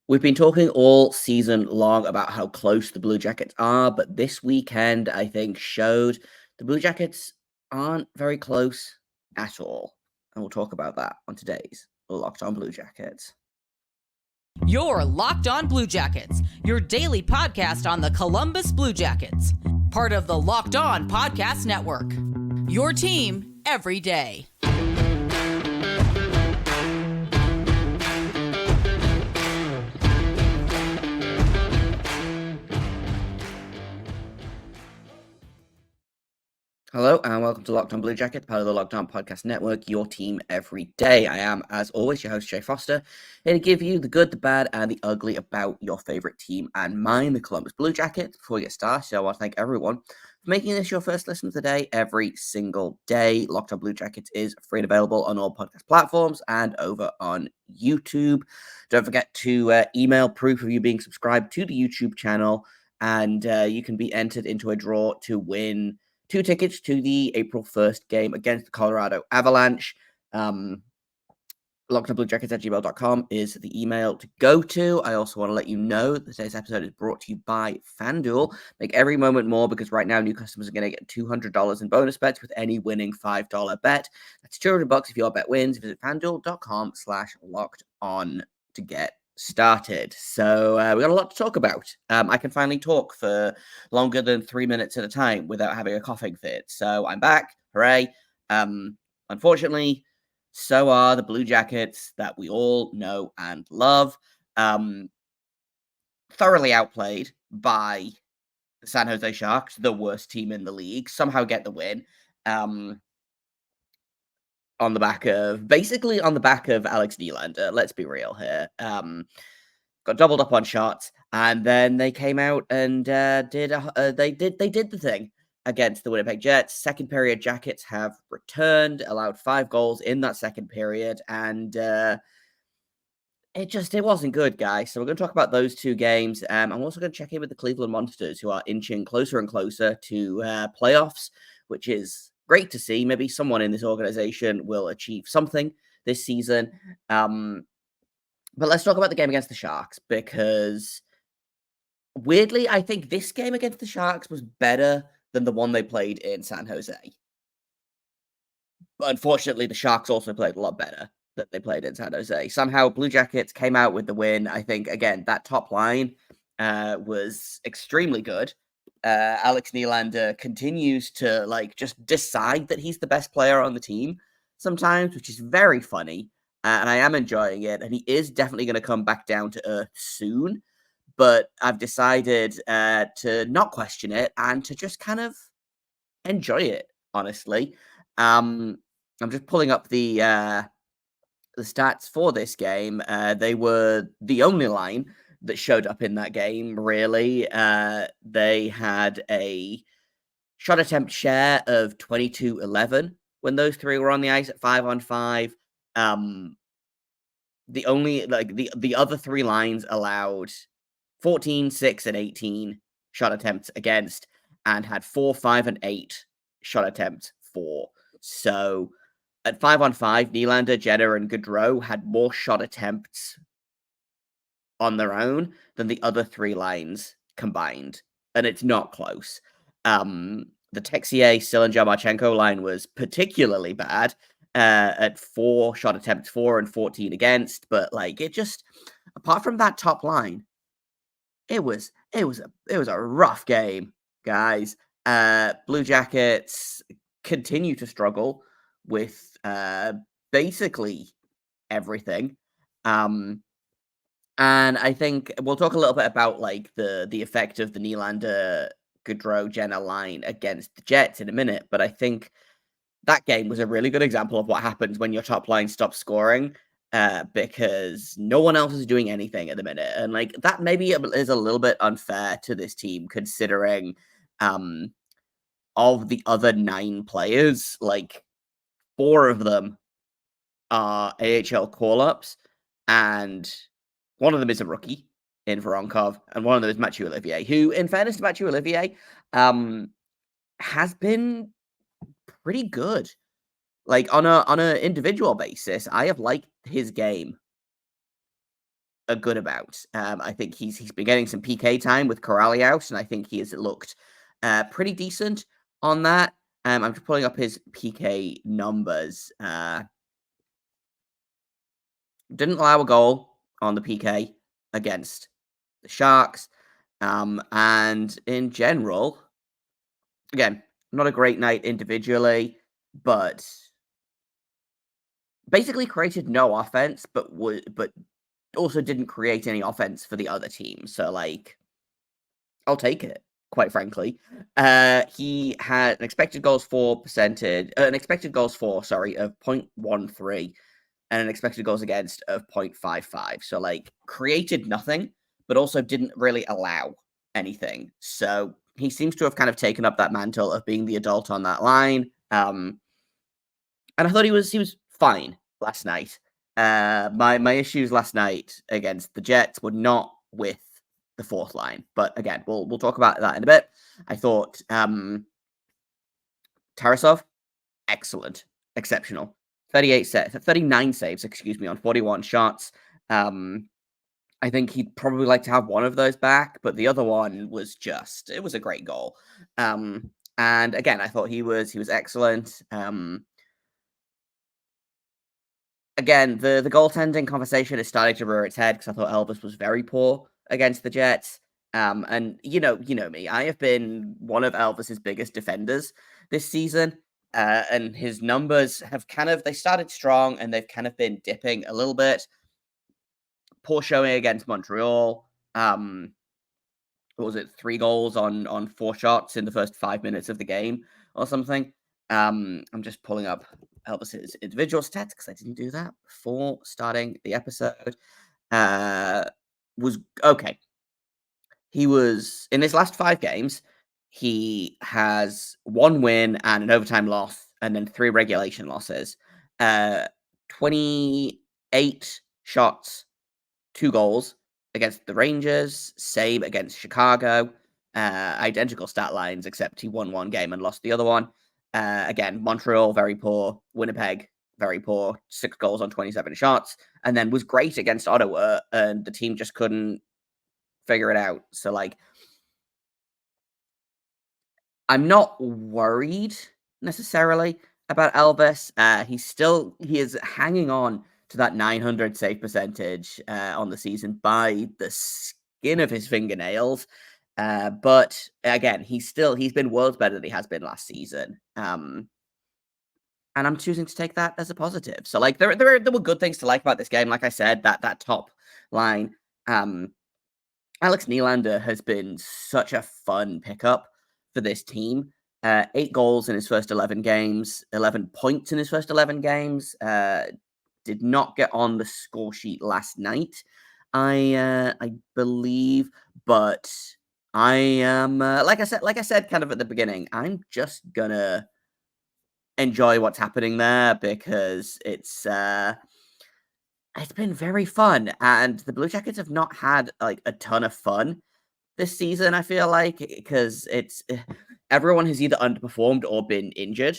We've been talking all season long about how close the Blue Jackets are, but this weekend, I think, showed the Blue Jackets aren't very close at all. And we'll talk about that on today's Locked On Blue Jackets. You're Locked On Blue Jackets, your daily podcast on the Columbus Blue Jackets, part of the Locked On Podcast Network. Your team every day. Hello and welcome to Locked On Blue Jackets, part of the Locked On Podcast Network, your team every day. I am, as always, your host, Jay Foster, here to give you the good, the bad, and the ugly about your favorite team and mine, the Columbus Blue Jackets. Before we get started, I want to thank everyone for making this your first listen of the day every single day. Locked On Blue Jackets is free and available on all podcast platforms and over on YouTube. Don't forget to email proof of you being subscribed to the YouTube channel, and you can be entered into a draw to win 2 tickets to the April 1st game against the Colorado Avalanche. LockedOnBlueJackets@gmail.com is the email to go to. I also want to let you know that today's episode is brought to you by FanDuel. Make every moment more, because right now new customers are going to get $200 in bonus bets with any winning $5 bet. That's $200 if your bet wins. Visit FanDuel.com/lockedon to get started. So we got a lot to talk about. I can finally talk for longer than 3 minutes at a time without having a coughing fit. So I'm back. Hooray. Unfortunately, so are the Blue Jackets that we all know and love. Thoroughly outplayed by the San Jose Sharks, the worst team in the league, somehow get the win. On the back of Alex Nylander. Let's be real here. Got doubled up on shots, and then they came out and did the thing against the Winnipeg Jets. Second period, Jackets have returned, allowed 5 goals in that second period, and it wasn't good, guys. So we're going to talk about those 2 games. I'm also going to check in with the Cleveland Monsters, who are inching closer and closer to playoffs, which is great to see. Maybe someone in this organization will achieve something this season. But let's talk about the game against the Sharks, because weirdly, I think this game against the Sharks was better than the one they played in San Jose. But unfortunately, the Sharks also played a lot better than they played in San Jose. Somehow, Blue Jackets came out with the win. I think, again, that top line was extremely good. Alex Nylander continues to just decide that he's the best player on the team sometimes, which is very funny. And I am enjoying it. And he is definitely going to come back down to earth soon. But I've decided to not question it and to just kind of enjoy it, honestly. I'm just pulling up the stats for this game. They were the only line that showed up in that game, really. They had a shot attempt share of 22-11 when those 3 were on the ice at 5-on-5. The other 3 lines allowed 14, 6, and 18 shot attempts against, and had 4, 5, and 8 shot attempts for. So at 5-on-5, Nylander, Jenner, and Gaudreau had more shot attempts on their own than the other 3 lines combined, and it's not close. The Texier, Sillinger, Marchenko line was particularly bad at 4 shot attempts for and 14 against, but it just, apart from that top line, it was a rough game, guys. Blue Jackets continue to struggle with basically everything. And I think we'll talk a little bit about the effect of the Nylander, Gaudreau, Jenner line against the Jets in a minute, but I think that game was a really good example of what happens when your top line stops scoring, because no one else is doing anything at the minute. And that maybe is a little bit unfair to this team, considering of the other 9 players, 4 of them are AHL call-ups, and one of them is a rookie in Voronkov, and one of them is Mathieu Olivier, who, in fairness to Mathieu Olivier, has been pretty good. On an individual basis, I have liked his game a good amount. I think he's been getting some PK time with Corrali out, and I think he has looked pretty decent on that. I'm just pulling up his PK numbers. Didn't allow a goal on the PK against the Sharks. And in general, again, not a great night individually, but basically created no offense, but also didn't create any offense for the other team. So, like, I'll take it, quite frankly. He had an expected goals for, sorry, of 0.13 and an expected goals against of 0.55. So, like, created nothing, but also didn't really allow anything. So he seems to have kind of taken up that mantle of being the adult on that line. And I thought he was fine last night. My issues last night against the Jets were not with the fourth line, but again, we'll talk about that in a bit. I thought Tarasov, excellent, exceptional. 39 saves, on 41 shots. I think he'd probably like to have one of those back, but the other one was it was a great goal. And again, I thought he was excellent. Again, the goaltending conversation is starting to rear its head because I thought Elvis was very poor against the Jets. And you know me, I have been one of Elvis's biggest defenders this season. And his numbers have they started strong and they've kind of been dipping a little bit. Poor showing against Montreal. What was it? 3 goals on 4 shots in the first 5 minutes of the game or something. I'm just pulling up Elvis's individual stats because I didn't do that before starting the episode. Was okay. He was in his last 5 games. He has 1 win and an overtime loss, and then 3 regulation losses. 28 shots, 2 goals against the Rangers, same against Chicago. Identical stat lines, except he won 1 game and lost the other one. Again, Montreal, very poor. Winnipeg, very poor. 6 goals on 27 shots. And then was great against Ottawa, and the team just couldn't figure it out. So, like, I'm not worried necessarily about Elvis. He is hanging on to that 900 save percentage on the season by the skin of his fingernails. But again, he's been worlds better than he has been last season. And I'm choosing to take that as a positive. So, like, there were good things to like about this game. Like I said, that top line. Alex Nylander has been such a fun pickup for this team. 8 goals in his first 11 games, 11 points in his first 11 games. Did not get on the score sheet last night, I believe, but I am like I said, kind of at the beginning. I'm just gonna enjoy what's happening there because it's been very fun, and the Blue Jackets have not had like a ton of fun this season. I feel like because everyone has either underperformed or been injured.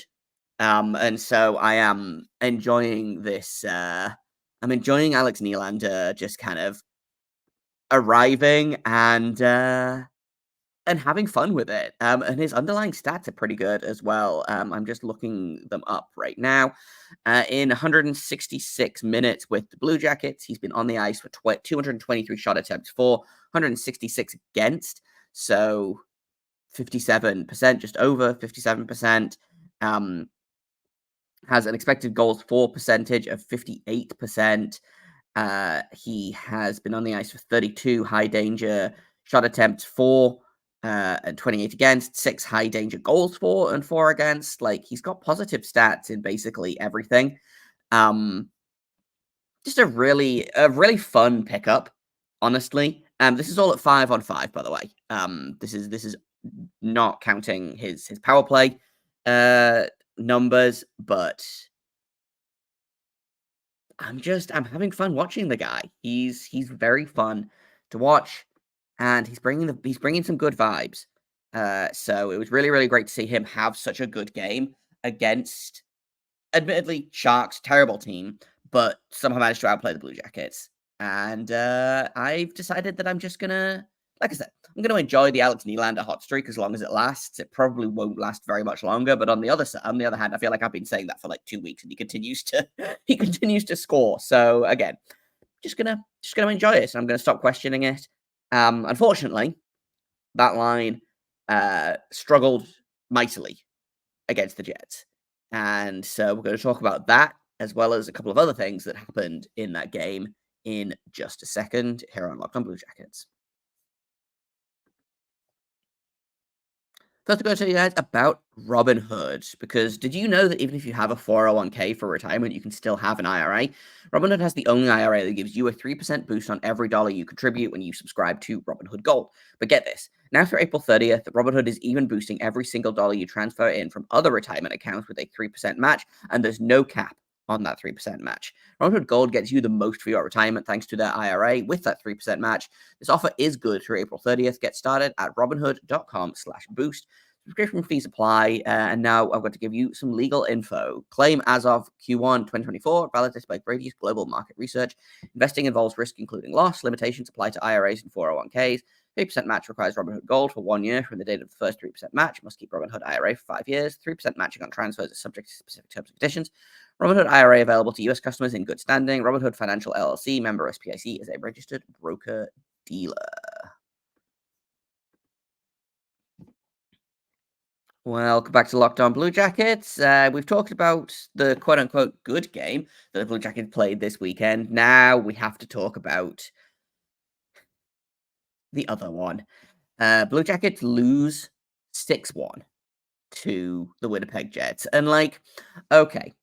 And so I am enjoying this. I'm enjoying Alex Nylander just kind of arriving and having fun with it. And his underlying stats are pretty good as well. I'm just looking them up right now. In 166 minutes with the Blue Jackets, he's been on the ice for 223 shot attempts for, 166 against. So 57%, just over 57%. Has an expected goals for percentage of 58%. He has been on the ice for 32 high danger shot attempts for, and 28 against, 6 high danger goals for, and 4 against. Like, he's got positive stats in basically everything. Just a really fun pickup, honestly. This is all at 5-on-5, by the way. This is not counting his power play numbers, but I'm having fun watching the guy. He's very fun to watch, and he's bringing some good vibes. So it was really, really great to see him have such a good game against, admittedly, Sharks, terrible team, but somehow managed to outplay the Blue Jackets. And I've decided that I'm just gonna, like I said, I'm gonna enjoy the Alex Nylander hot streak as long as it lasts. It probably won't last very much longer, but on the other side, on the other hand, I feel like I've been saying that for like 2 weeks, and he continues to he continues to score. So again, just gonna enjoy it. And I'm gonna stop questioning it. Unfortunately, that line struggled mightily against the Jets, and so we're going to talk about that as well as a couple of other things that happened in that game in just a second here on Locked On Blue Jackets. First, I'm going to tell you guys about Robinhood, because did you know that even if you have a 401k for retirement, you can still have an IRA? Robinhood has the only IRA that gives you a 3% boost on every dollar you contribute when you subscribe to Robinhood Gold. But get this, now through April 30th, Robinhood is even boosting every single dollar you transfer in from other retirement accounts with a 3% match, and there's no cap on that 3% match. Robinhood Gold gets you the most for your retirement thanks to their IRA with that 3% match. This offer is good through April 30th. Get started at robinhood.com/boost. Subscription fees apply. And now I've got to give you some legal info. Claim as of Q1 2024, validated by Brady's Global Market Research. Investing involves risk, including loss. Limitations apply to IRAs and 401ks. 3% match requires Robinhood Gold for 1 year from the date of the first 3% match. Must keep Robinhood IRA for 5 years. 3% matching on transfers is subject to specific terms and conditions. Robinhood IRA available to U.S. customers in good standing. Robinhood Financial LLC, member SPIC, is a registered broker-dealer. Welcome back to Locked On Blue Jackets. We've talked about the quote-unquote good game that the Blue Jackets played this weekend. Now we have to talk about the other one. Blue Jackets lose 6-1 to the Winnipeg Jets. And okay,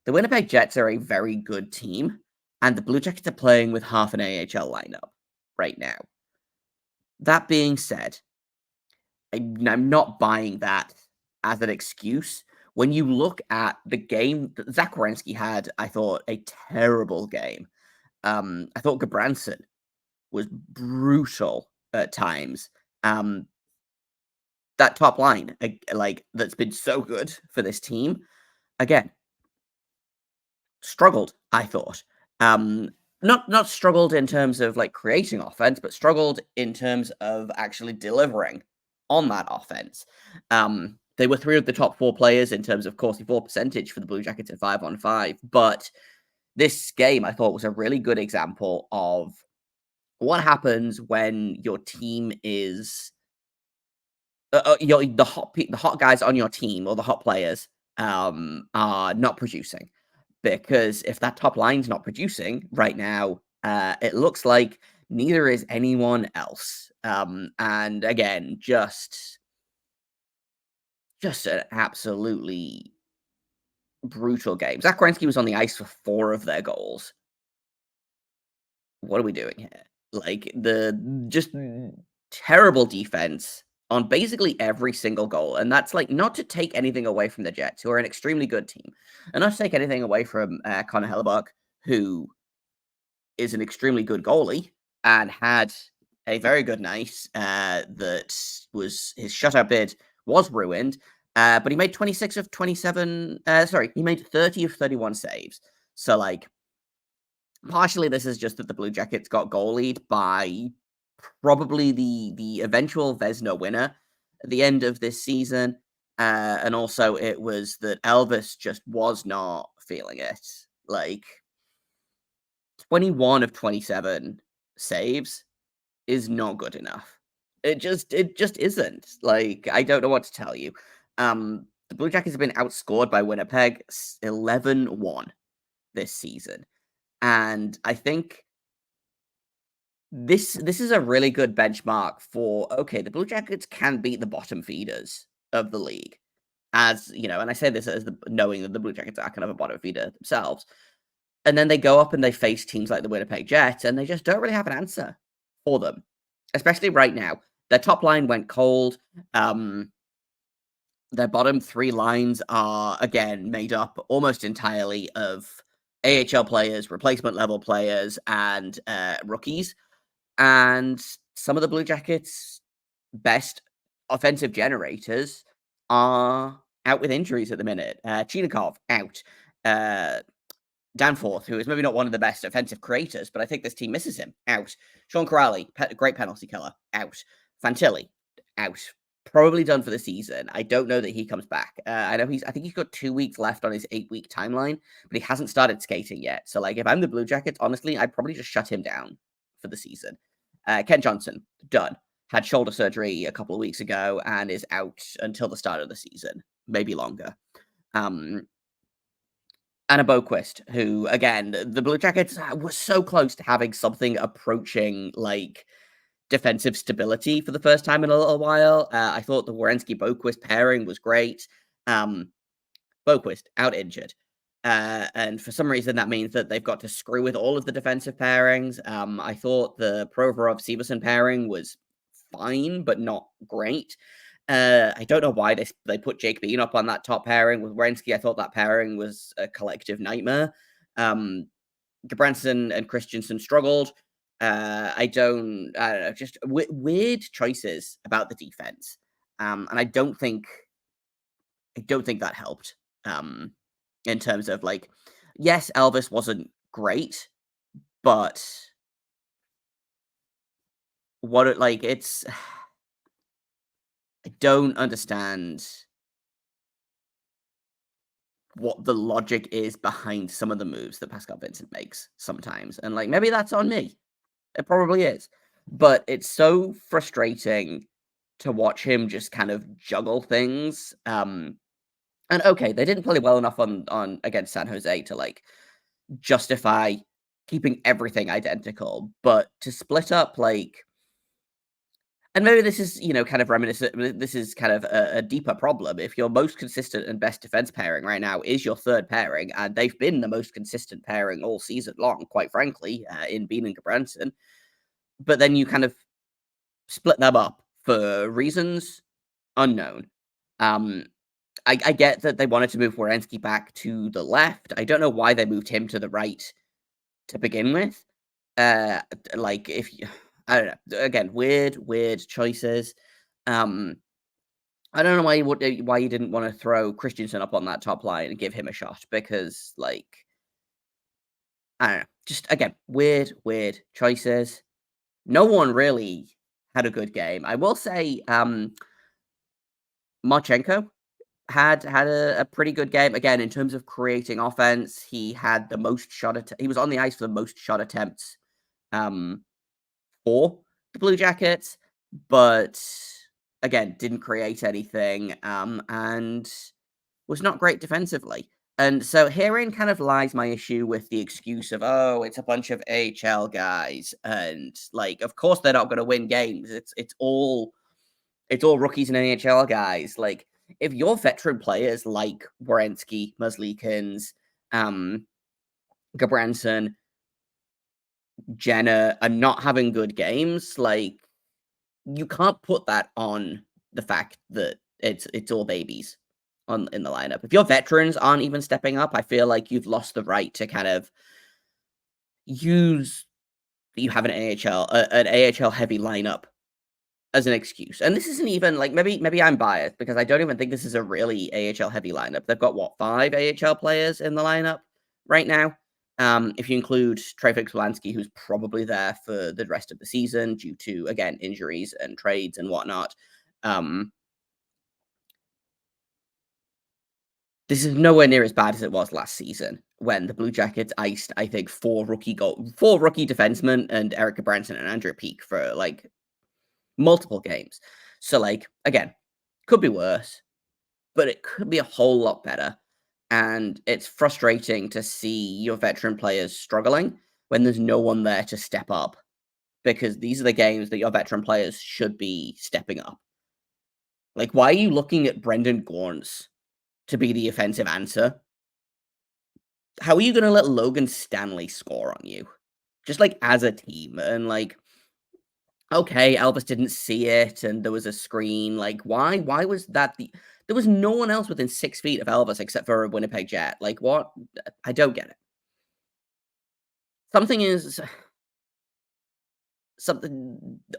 the Winnipeg Jets are a very good team, and the Blue Jackets are playing with half an AHL lineup right now. That being said, I'm not buying that as an excuse. When you look at the game that Zach Werenski had, I thought a terrible game. I thought Gabranson was brutal at times. That top line, that's been so good for this team, again, struggled, I thought. Not struggled in terms of creating offense, but struggled in terms of actually delivering on that offense. They were 3 of the top 4 players in terms of Corsi 4 percentage for the Blue Jackets at 5-on-5, but this game I thought was a really good example of what happens when your team is the hot guys on your team, or the hot players, are not producing. Because if that top line's not producing right now, it looks like neither is anyone else. And again, just an absolutely brutal game. Zach Werenski was on the ice for 4 of their goals. What are we doing here? Just terrible defense on basically every single goal. And that's not to take anything away from the Jets, who are an extremely good team, and not to take anything away from Connor Hellebuck, who is an extremely good goalie and had a very good night. That was his shutout bid was ruined, but he made 26 of 27. He made 30 of 31 saves. So partially this is just that the Blue Jackets got goalied by probably the eventual Vezina winner at the end of this season. And also it was that Elvis just was not feeling it. 21 of 27 saves is not good enough. It just isn't. I don't know what to tell you. The Blue Jackets have been outscored by Winnipeg 11-1 this season. And I think this is a really good benchmark for, okay, the Blue Jackets can beat the bottom feeders of the league. As, and I say this as knowing that the Blue Jackets are kind of a bottom feeder themselves. And then they go up and they face teams like the Winnipeg Jets, and they just don't really have an answer for them, especially right now. Their top line went cold. Their bottom 3 lines are, again, made up almost entirely of AHL players, replacement level players, and rookies. And some of the Blue Jackets' best offensive generators are out with injuries at the minute. Chinikov out. Danforth, who is maybe not one of the best offensive creators, but I think this team misses him. Out. Sean Corrali, great penalty killer. Out. Fantilli, out. Probably done for the season. I don't know that he comes back. I think he's got 2 weeks left on his 8-week timeline, but he hasn't started skating yet. So, like, if I'm the Blue Jackets, honestly, I'd probably just shut him down for the season. Ken Johnson, done. Had shoulder surgery a couple of weeks ago and is out until the start of the season, maybe longer. Anna Boquist, who, again, the Blue Jackets were so close to having something approaching, like, defensive stability for the first time in a little while. I thought the Werenski-Boquist pairing was great. Boquist, out injured. And for some reason, that means that they've got to screw with all of the defensive pairings. I thought the Provorov-Severson pairing was fine, but not great. I don't know why they put Jake Bean up on that top pairing with Werenski. I thought that pairing was a collective nightmare. Gabranson and Christensen struggled. I don't know, just weird choices about the defense. And I don't think that helped. In terms of, like, yes, Elvis wasn't great, but it's I don't understand what the logic is behind some of the moves that Pascal Vincent makes sometimes. And, like, maybe that's on me. It probably is. But it's so frustrating to watch him just kind of juggle things. And okay, they didn't play well enough on against San Jose to, like, justify keeping everything identical, but to split up, like, and maybe this is, kind of reminiscent. This is kind of a deeper problem. If your most consistent and best defense pairing right now is your third pairing, and they've been the most consistent pairing all season long, quite frankly, in Bean and Gabranson, but then you kind of split them up for reasons unknown. I get that they wanted to move Werenski back to the left. I don't know why they moved him to the right to begin with. Like, if you, I don't know. Again, weird choices. I don't know why you didn't want to throw Christensen up on that top line and give him a shot, because, like, I don't know. Just, again, weird choices. No one really had a good game. I will say, Marchenko had a pretty good game. Again, in terms of creating offense, he had the most he was on the ice for the most shot attempts for the Blue Jackets, but again, didn't create anything, and was not great defensively. And so herein kind of lies my issue with the excuse of, oh, it's a bunch of AHL guys, and, like, of course they're not going to win games. It's all rookies and NHL guys. Like, if your veteran players like Werenski, Merzlikins, Gabranson, Jenner are not having good games, like, you can't put that on the fact that it's all babies in the lineup. If your veterans aren't even stepping up, I feel like you've lost the right to kind of use that you have an AHL heavy lineup as an excuse. And this isn't even, like, maybe I'm biased because I don't even think this is a really AHL heavy lineup. They've got, what, 5 AHL players in the lineup right now? If you include Treyfix Wolanski, who's probably there for the rest of the season due to, again, injuries and trades and whatnot. This is nowhere near as bad as it was last season when the Blue Jackets iced, I think, 4 rookie defensemen and Eric Branson and Andrew Peak for, like, multiple games. So, like, again, could be worse, but it could be a whole lot better. And it's frustrating to see your veteran players struggling when there's no one there to step up, because these are the games that your veteran players should be stepping up. Like, why are you looking at Brendan Gaunce to be the offensive answer? How are you going to let Logan Stanley score on you? Just, like, as a team. And, like, okay, Elvis didn't see it, and there was a screen. Like, why was that there was no one else within 6 feet of Elvis except for a Winnipeg Jet. Like, what? I don't get it.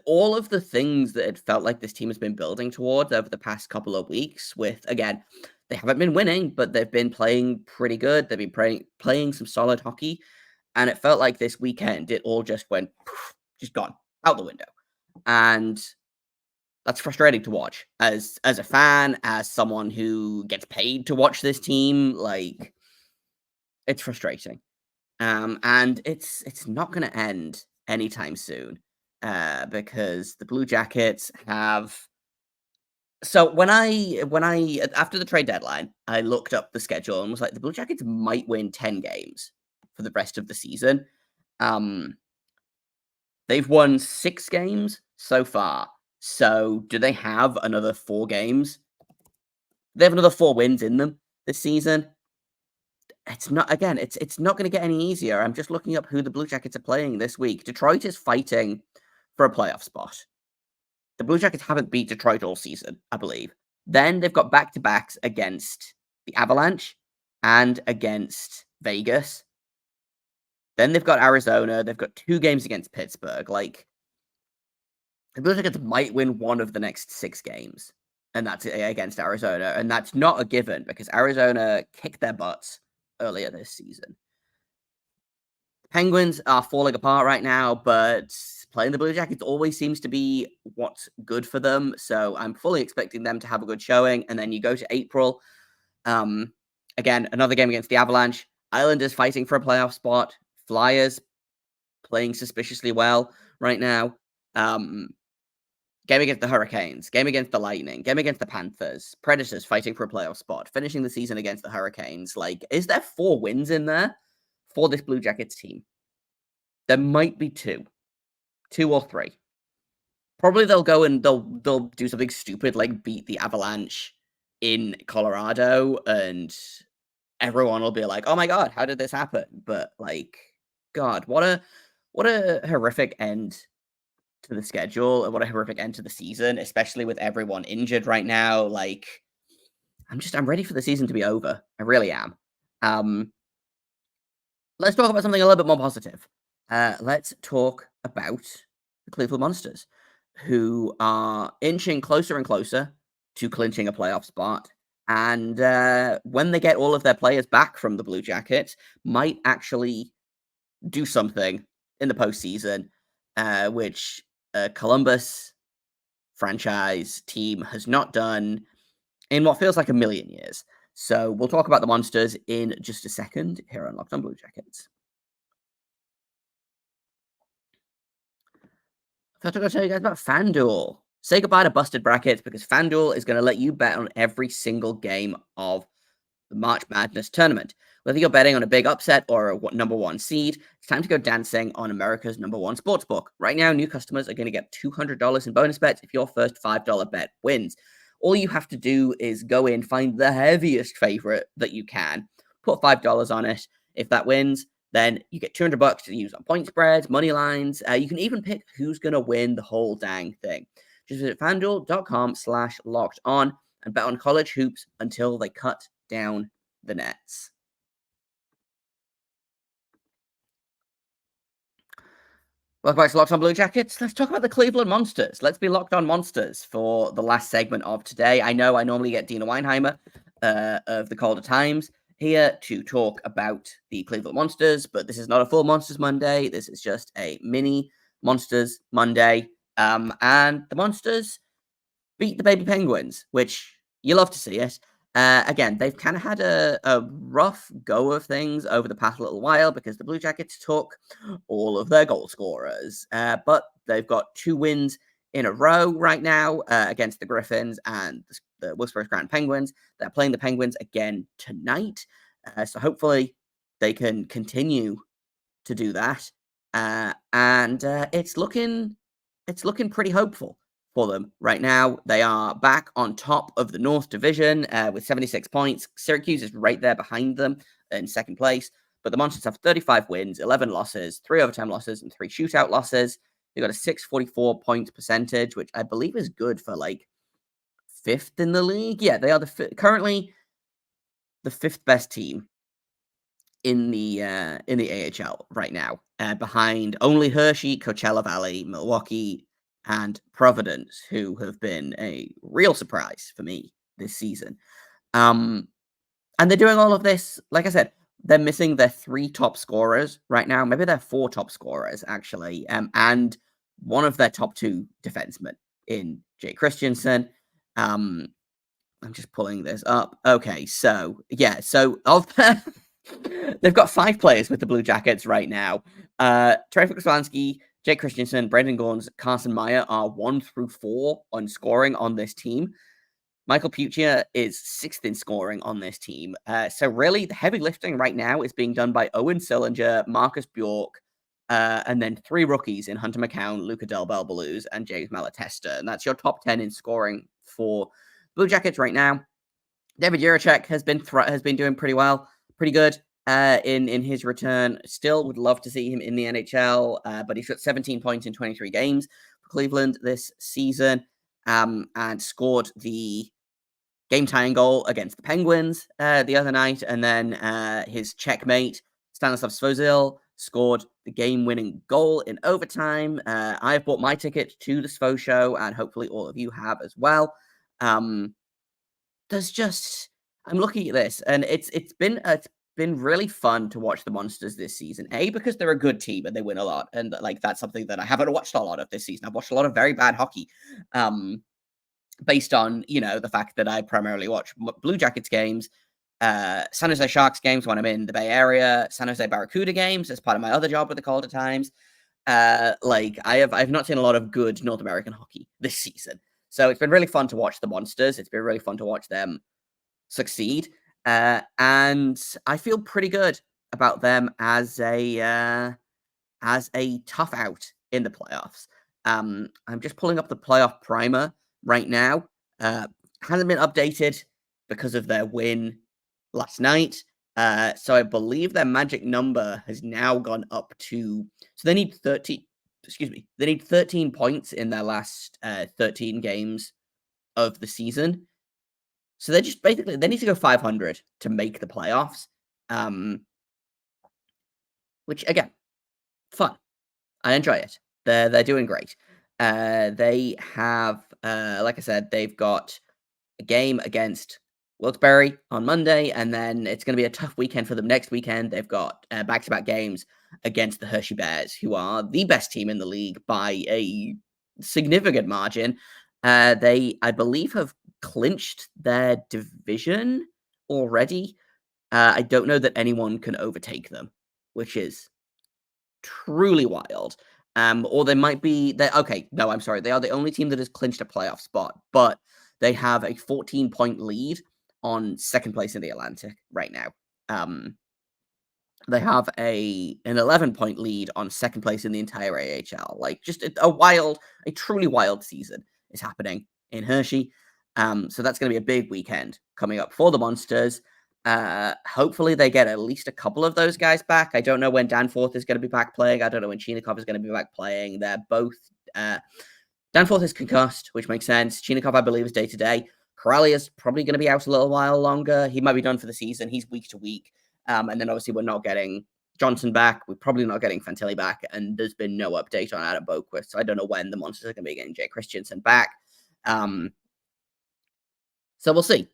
All of the things that it felt like this team has been building towards over the past couple of weeks with, again, They haven't been winning, but they've been playing pretty good. They've been playing some solid hockey. And it felt like this weekend, it all just went, poof, just gone out the window. And that's frustrating to watch as a fan, as someone who gets paid to watch this team. Like, it's frustrating. And it's not going to end anytime soon, because the Blue Jackets have. So when I after the trade deadline, I looked up the schedule and was like, the Blue Jackets might win 10 games for the rest of the season. Um, they've won 6 games so far. So do they have another 4 games? They have another 4 wins in them this season. It's not it's not going to get any easier. I'm just looking up who the Blue Jackets are playing this week. Detroit is fighting for a playoff spot. The Blue Jackets haven't beat Detroit all season, I believe. Then they've got back-to-backs against the Avalanche and against Vegas. Then they've got Arizona. They've got 2 games against Pittsburgh. Like, the Blue Jackets might win one of the next 6 games, and that's against Arizona. And that's not a given because Arizona kicked their butts earlier this season. Penguins are falling apart right now, but playing the Blue Jackets always seems to be what's good for them. So I'm fully expecting them to have a good showing. And then you go to April. Again, another game against the Avalanche. Islanders fighting for a playoff spot. Flyers playing suspiciously well right now. Game against the Hurricanes. Game against the Lightning. Game against the Panthers. Predators fighting for a playoff spot. Finishing the season against the Hurricanes. Like, is there 4 wins in there for this Blue Jackets team? There might be 2 or 3. Probably they'll go and they'll do something stupid like beat the Avalanche in Colorado, and everyone will be like, "Oh my god, how did this happen?" But like, God, what a horrific end to the schedule, and what a horrific end to the season, especially with everyone injured right now. Like, I'm ready for the season to be over. I really am. Let's talk about something a little bit more positive. Let's talk about the Cleveland Monsters, who are inching closer and closer to clinching a playoff spot. And when they get all of their players back from the Blue Jackets, might actually do something in the postseason, which Columbus franchise team has not done in what feels like a million years. So we'll talk about the Monsters in just a second here on Locked On Blue Jackets. First, I'm going to tell you guys about FanDuel. Say goodbye to busted brackets because FanDuel is going to let you bet on every single game of the March Madness tournament. Whether you're betting on a big upset or a number 1 seed, it's time to go dancing on America's number 1 sportsbook. Right now, new customers are going to get $200 in bonus bets if your first $5 bet wins. All you have to do is go in, find the heaviest favorite that you can, put $5 on it. If that wins, then you get $200 to use on point spreads, money lines. You can even pick who's going to win the whole dang thing. Just visit FanDuel.com/locked-on and bet on college hoops until they cut down the nets. Welcome back to Locked On Blue Jackets. Let's talk about the Cleveland Monsters. Let's be Locked On Monsters for the last segment of today. I know I normally get Dina Weinheimer of the Calder Times here to talk about the Cleveland Monsters, but this is not a full Monsters Monday. This is just a mini Monsters Monday. And the Monsters beat the Baby Penguins, which you love to see it. Again, they've kind of had a rough go of things over the past little while because the Blue Jackets took all of their goal scorers. But they've got 2 wins in a row right now against the Griffins and the Wilkes-Barre Crown Penguins. They're playing the Penguins again tonight. So hopefully they can continue to do that. And it's looking pretty hopeful for them right now. They are back on top of the North Division with 76 points. Syracuse is right there behind them in second place. But the Monsters have 35 wins, 11 losses, 3 overtime losses, and 3 shootout losses. They've got a 644 point percentage, which I believe is good for like 5th in the league. Yeah, they are currently the 5th best team in the AHL right now, behind only Hershey, Coachella Valley, Milwaukee, and Providence, who have been a real surprise for me this season. And they're doing all of this, like I said, they're missing their 3 top scorers right now. Maybe they're 4 top scorers, actually, and one of their top 2 defensemen in Jay Christensen. I'm just pulling this up. Okay, so, yeah, so of they've got 5 players with the Blue Jackets right now. Trey Fuchslanski, Jake Christensen, Brendan Gaunce, Carson Meyer are 1 through 4 on scoring on this team. Michael Puccia is 6th in scoring on this team. So really, the heavy lifting right now is being done by Owen Sillinger, Marcus Bjork, and then 3 rookies in Hunter McCown, Luca Del Belbaluz, and James Malatesta. And that's your top 10 in scoring for Blue Jackets right now. David Jiricek has been doing pretty well, pretty good in his return. Still would love to see him in the NHL, but he's got 17 points in 23 games for Cleveland this season, and scored the game-tying goal against the Penguins the other night, and then his checkmate, Stanislav Svozil, scored the game-winning goal in overtime. I have bought my ticket to the Svo Show, and hopefully all of you have as well. I'm looking at this, and it's been really fun to watch the Monsters this season. A, because they're a good team and they win a lot, and like that's something that I haven't watched a lot of this season. I've watched a lot of very bad hockey. Based on, the fact that I primarily watch Blue Jackets games, San Jose Sharks games when I'm in the Bay Area, San Jose Barracuda games as part of my other job with the Calder Times. I've not seen a lot of good North American hockey this season. So it's been really fun to watch the Monsters. It's been really fun to watch them succeed. And I feel pretty good about them as a tough out in the playoffs. I'm just pulling up the playoff primer right now. Hasn't been updated because of their win last night. So I believe their magic number has now gone up to, so they need 13 points in their last 13 games of the season. So they're just basically, they need to go 500 to make the playoffs. Which again, fun. I enjoy it. They're doing great. They have, like I said, they've got a game against Wilkes-Barre on Monday, and then it's going to be a tough weekend for them next weekend. They've got back-to-back games against the Hershey Bears, who are the best team in the league by a significant margin. They, I believe, have clinched their division already. I don't know that anyone can overtake them, which is truly wild. Or they might be, okay, no, I'm sorry. They are the only team that has clinched a playoff spot, but they have a 14-point lead on second place in the Atlantic right now. They have an 11-point lead on second place in the entire AHL. Like, just a truly wild season is happening in Hershey. So that's going to be a big weekend coming up for the Monsters. Hopefully they get at least a couple of those guys back. I don't know when Danforth is going to be back playing. I don't know when Chinakhov is going to be back playing. They're both, Danforth is concussed, which makes sense. Chinakhov, I believe, is day-to-day. Corrali is probably going to be out a little while longer. He might be done for the season. He's week to week. And then obviously we're not getting Johnson back. We're probably not getting Fantilli back. And there's been no update on Adam Boquist. So I don't know when the Monsters are going to be getting Jay Christensen back. So we'll see.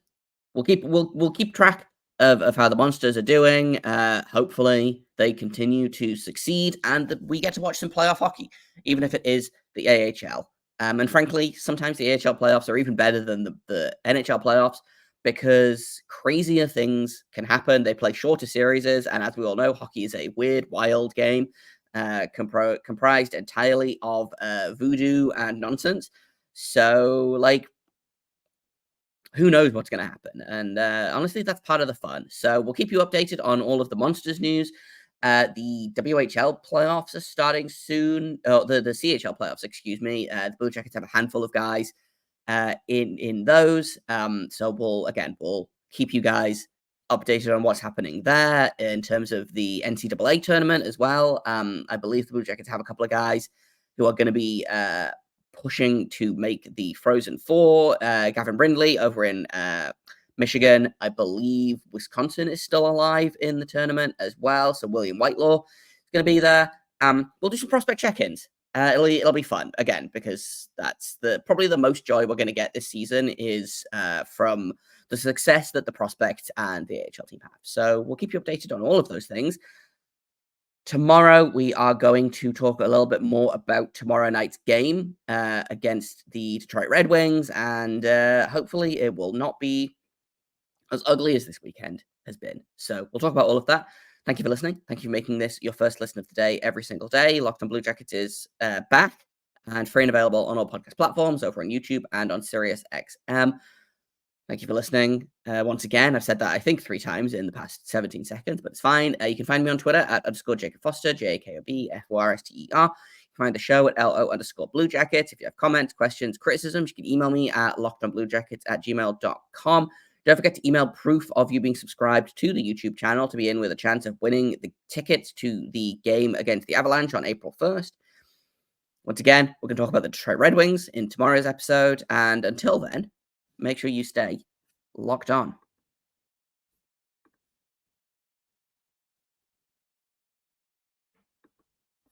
We'll keep track of how the Monsters are doing. Hopefully they continue to succeed and we get to watch some playoff hockey, even if it is the AHL. And frankly, sometimes the AHL playoffs are even better than the NHL playoffs because crazier things can happen. They play shorter series, and as we all know, hockey is a weird, wild game comprised entirely of voodoo and nonsense. So, who knows what's going to happen? And honestly, that's part of the fun. So we'll keep you updated on all of the Monsters news. The WHL playoffs are starting soon. The CHL playoffs, excuse me. The Blue Jackets have a handful of guys in those. So we'll keep you guys updated on what's happening there in terms of the NCAA tournament as well. I believe the Blue Jackets have a couple of guys who are going to be pushing to make the Frozen Four. Gavin Brindley over in Michigan. I believe Wisconsin is still alive in the tournament as well. So William Whitelaw is going to be there. We'll do some prospect check-ins. It'll be fun again because that's probably the most joy we're going to get this season is from the success that the prospects and the AHL team have. So we'll keep you updated on all of those things. Tomorrow, we are going to talk a little bit more about tomorrow night's game against the Detroit Red Wings, and hopefully it will not be as ugly as this weekend has been. So we'll talk about all of that. Thank you for listening. Thank you for making this your first listen of the day every single day. Locked on Blue Jackets is back and free and available on all podcast platforms, over on YouTube and on SiriusXM. Thank you for listening. Once again, I've said that I think 3 times in the past 17 seconds, but it's fine. You can find me on Twitter at _Jacob Foster, JAKOBFORSTER. You can find the show at LO_Blue Jackets. If you have comments, questions, criticisms, you can email me at lockedonbluejackets@gmail.com. Don't forget to email proof of you being subscribed to the YouTube channel to be in with a chance of winning the tickets to the game against the Avalanche on April 1st. Once again, we're going to talk about the Detroit Red Wings in tomorrow's episode. And until then, make sure you stay locked on.